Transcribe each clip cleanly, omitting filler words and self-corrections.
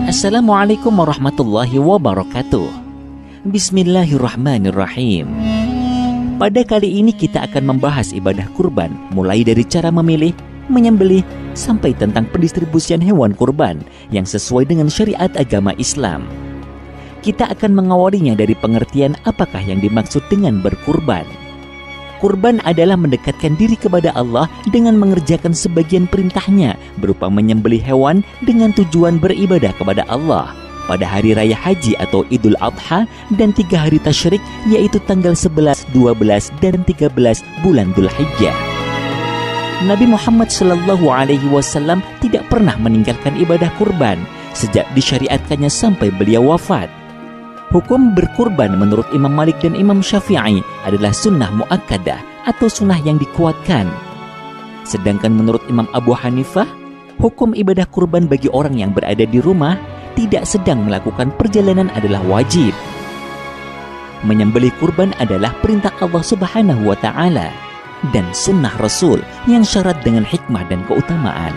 Assalamualaikum warahmatullahi wabarakatuh. Bismillahirrahmanirrahim. Pada kali ini kita akan membahas ibadah kurban, mulai dari cara memilih, menyembelih, sampai tentang pendistribusian hewan kurban yang sesuai dengan syariat agama Islam. Kita akan mengawalinya dari pengertian apakah yang dimaksud dengan berkurban. Kurban adalah mendekatkan diri kepada Allah dengan mengerjakan sebagian perintahnya berupa menyembelih hewan dengan tujuan beribadah kepada Allah pada hari raya haji atau Idul Adha dan 3 hari tasyrik, yaitu tanggal 11, 12, dan 13 bulan Dzulhijjah. Nabi Muhammad SAW tidak pernah meninggalkan ibadah kurban sejak disyariatkannya sampai beliau wafat. Hukum berkurban menurut Imam Malik dan Imam Syafi'i adalah sunnah muakkadah atau sunnah yang dikuatkan. Sedangkan menurut Imam Abu Hanifah, hukum ibadah kurban bagi orang yang berada di rumah tidak sedang melakukan perjalanan adalah wajib. Menyembelih kurban adalah perintah Allah Subhanahu wa Ta'ala dan sunnah Rasul yang syarat dengan hikmah dan keutamaan.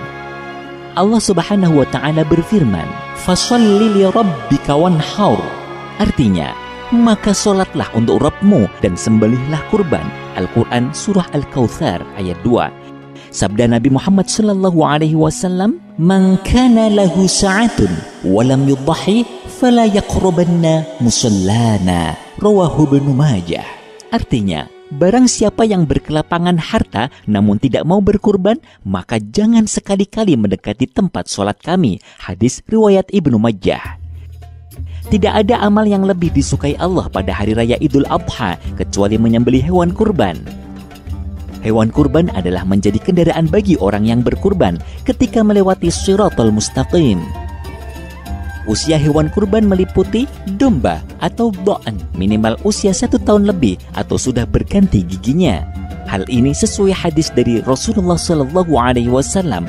Allah Subhanahu wa Ta'ala berfirman, "Fasholli li rabbika wanhar." Artinya, maka solatlah untuk Rabbmu dan sembelihlah kurban. Al-Quran Surah Al-Kautsar ayat 2. Sabda Nabi Muhammad SAW, "Man kana lahu sa'atun walam yudhahi fala yaqrubanna musallana." Rawahu Ibnu Majah. Artinya, barang siapa yang berkelapangan harta namun tidak mau berkurban, maka jangan sekali-kali mendekati tempat solat kami. Hadis riwayat Ibnu Majah. Tidak ada amal yang lebih disukai Allah pada hari raya Idul Adha kecuali menyembelih hewan kurban. Hewan kurban adalah menjadi kendaraan bagi orang yang berkurban ketika melewati Shiratal Mustaqim. Usia hewan kurban meliputi domba atau dha'n minimal usia 1 tahun lebih atau sudah berganti giginya. Hal ini sesuai hadis dari Rasulullah SAW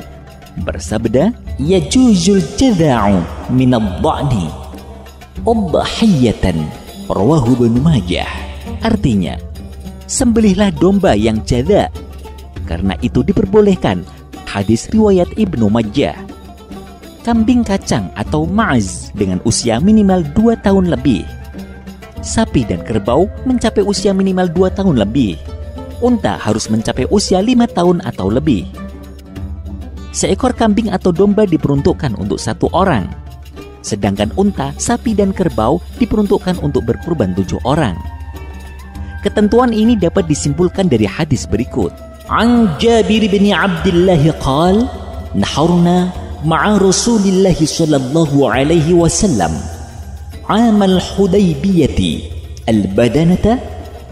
bersabda, "Yajuzul jadha'u minad dha'ni udhiyatan." Rawahu Ibnu Majah. Artinya, sembelihlah domba yang jadha, karena itu diperbolehkan. Hadis riwayat Ibnu Majah. Kambing kacang atau ma'az dengan usia minimal 2 tahun lebih. Sapi dan kerbau mencapai usia minimal 2 tahun lebih. Unta harus mencapai usia 5 tahun atau lebih. Seekor kambing atau domba diperuntukkan untuk 1 orang. Sedangkan unta, sapi, dan kerbau diperuntukkan untuk berkurban 7 orang. Ketentuan ini dapat disimpulkan dari hadis berikut. An Jabir bin Abdullah qala, "Naharna ma'a Rasulillah sallallahu alaihi wasallam 'amal Hudaybiyah al-badanata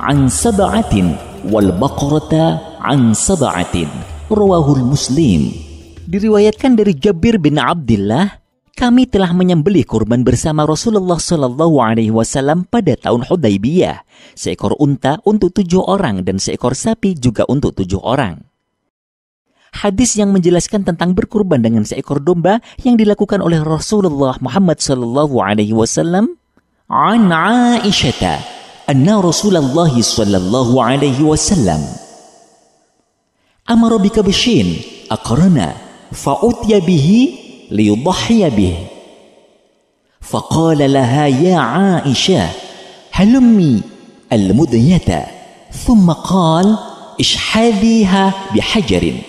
an 7 wal baqarata an 7." Rawahul Muslim. Diriwayatkan dari Jabir bin Abdullah, kami telah menyembelih kurban bersama Rasulullah SAW pada tahun Hudaybiyah. Seekor unta untuk 7 orang dan seekor sapi juga untuk 7 orang. Hadis yang menjelaskan tentang berkurban dengan seekor domba yang dilakukan oleh Rasulullah Muhammad SAW. An Aisyah anna Rasulullah SAW amara bikabshin aqrana fa'utiya bihi liyudhhiya bih. Faqala laha ya Aisyah halummi al-mudhiyata. Thumma qala ishhadhiha bihajarin.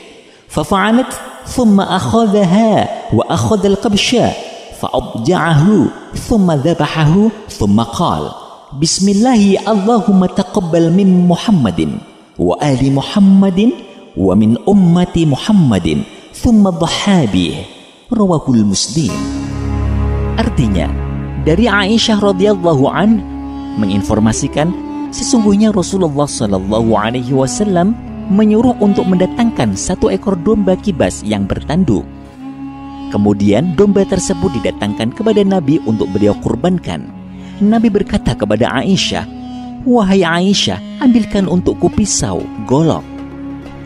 Fafa'alat thumma akhadhaha wa akhadha al-qabsha fa'adja'ahu thumma dhabahahu thumma qala Bismillahi Allahumma taqabbal min Muhammadin wa ali Muhammadin wa min ummati Muhammadin thumma dhahha bih. Rawahul Muslim. Artinya, dari Aisyah radhiyallahu an menginformasikan sesungguhnya Rasulullah SAW menyuruh untuk mendatangkan 1 ekor domba kibas yang bertanduk. Kemudian domba tersebut didatangkan kepada Nabi untuk beliau kurbankan. Nabi berkata kepada Aisyah, "Wahai Aisyah, ambilkan untukku pisau, golok."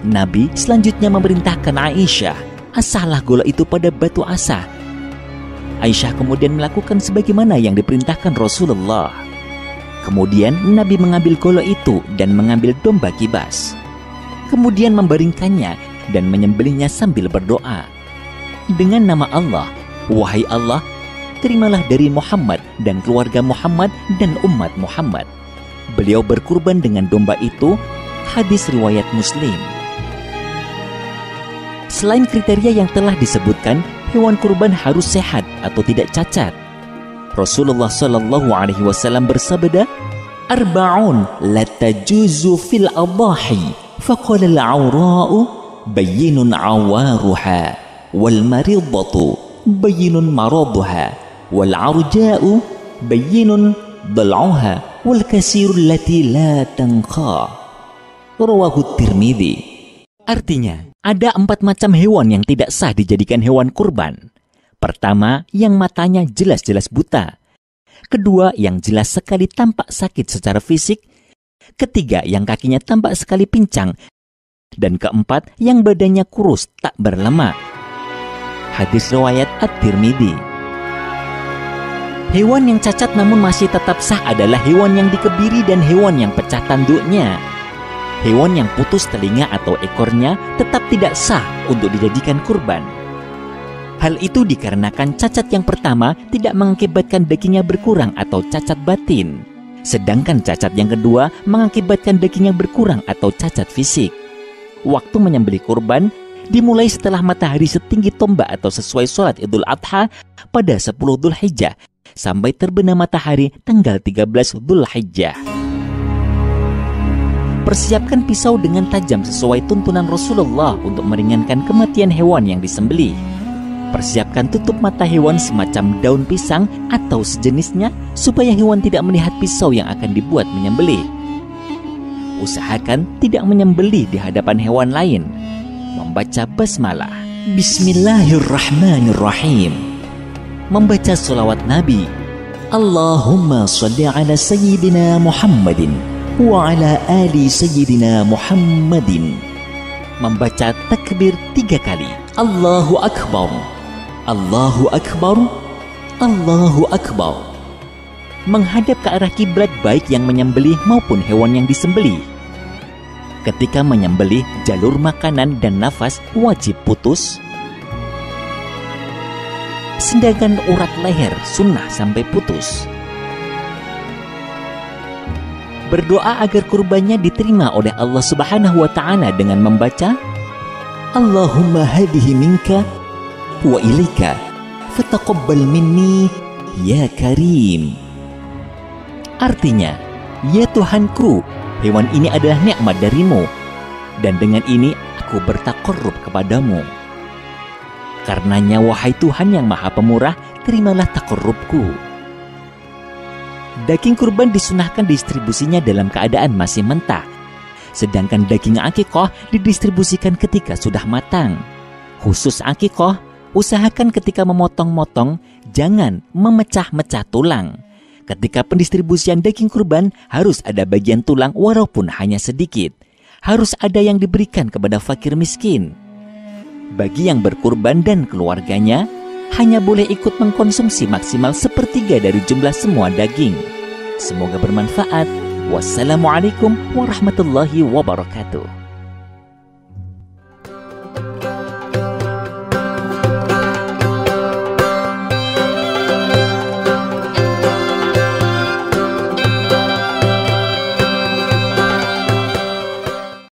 Nabi selanjutnya memerintahkan Aisyah, "Asahlah golok itu pada batu asah." Aisyah kemudian melakukan sebagaimana yang diperintahkan Rasulullah. Kemudian Nabi mengambil golok itu dan mengambil domba kibas. Kemudian membaringkannya dan menyembelihnya sambil berdoa. Dengan nama Allah, "Wahai Allah, terimalah dari Muhammad dan keluarga Muhammad dan umat Muhammad. Beliau berkurban dengan domba itu. Hadis riwayat Muslim. Selain kriteria yang telah disebutkan, hewan kurban harus sehat atau tidak cacat. Rasulullah Shallallahu Alaihi Wasallam bersabda, "Arba'un la tajuzu fil adahi, faqala al-awra'u bayyinun awaruha, wal maridatu bayyinun maraduha, wal arja'u bayyinun dal'uha, wal kasiru allati la tanqa." Rawahu Tirmidzi. Artinya, ada 4 macam hewan yang tidak sah dijadikan hewan kurban. Pertama, yang matanya jelas-jelas buta. Kedua, yang jelas sekali tampak sakit secara fisik. Ketiga, yang kakinya tampak sekali pincang. Dan keempat, yang badannya kurus tak berlemak. Hadis riwayat At-Tirmidzi. Hewan yang cacat namun masih tetap sah adalah hewan yang dikebiri dan hewan yang pecah tanduknya. Hewan yang putus telinga atau ekornya tetap tidak sah untuk dijadikan kurban. Hal itu dikarenakan cacat yang pertama tidak mengakibatkan dagingnya berkurang atau cacat batin. Sedangkan cacat yang kedua mengakibatkan dagingnya berkurang atau cacat fisik. Waktu menyembelih kurban dimulai setelah matahari setinggi tombak atau sesuai sholat Idul Adha pada 10 Dzulhijjah sampai terbenam matahari tanggal 13 Dzulhijjah. Persiapkan pisau dengan tajam sesuai tuntunan Rasulullah untuk meringankan kematian hewan yang disembelih. Persiapkan tutup mata hewan semacam daun pisang atau sejenisnya supaya hewan tidak melihat pisau yang akan dibuat menyembelih. Usahakan tidak menyembelih di hadapan hewan lain. Membaca basmalah, Bismillahirrahmanirrahim. Membaca sholawat Nabi, Allahumma sholli ala Sayyidina Muhammadin wa ala ali Sayyidina Muhammadin. Membaca takbir 3 kali, Allahu Akbar, Allahu Akbar, Allahu Akbar. Menghadap ke arah kiblat baik yang menyembelih maupun hewan yang disembelih. Ketika menyembelih, jalur makanan dan nafas wajib putus. Sedangkan urat leher sunnah sampai putus. Berdoa agar kurbannya diterima oleh Allah Subhanahu wa Ta'ala dengan membaca Allahumma hadihi minka wa ilaika fataqabbal minni ya karim. Artinya, ya Tuhanku, hewan ini adalah nikmat darimu dan dengan ini aku bertaqarrub kepadamu. Karenanya wahai Tuhan yang Maha Pemurah, terimalah taqarrubku. Daging kurban disunahkan distribusinya dalam keadaan masih mentah. Sedangkan daging akikoh didistribusikan ketika sudah matang. Khusus akikoh, usahakan ketika memotong-motong, jangan memecah-mecah tulang. Ketika pendistribusian daging kurban, harus ada bagian tulang walaupun hanya sedikit. Harus ada yang diberikan kepada fakir miskin. Bagi yang berkurban dan keluarganya, hanya boleh ikut mengkonsumsi maksimal 1/3 dari jumlah semua daging. Semoga bermanfaat. Wassalamualaikum warahmatullahi wabarakatuh.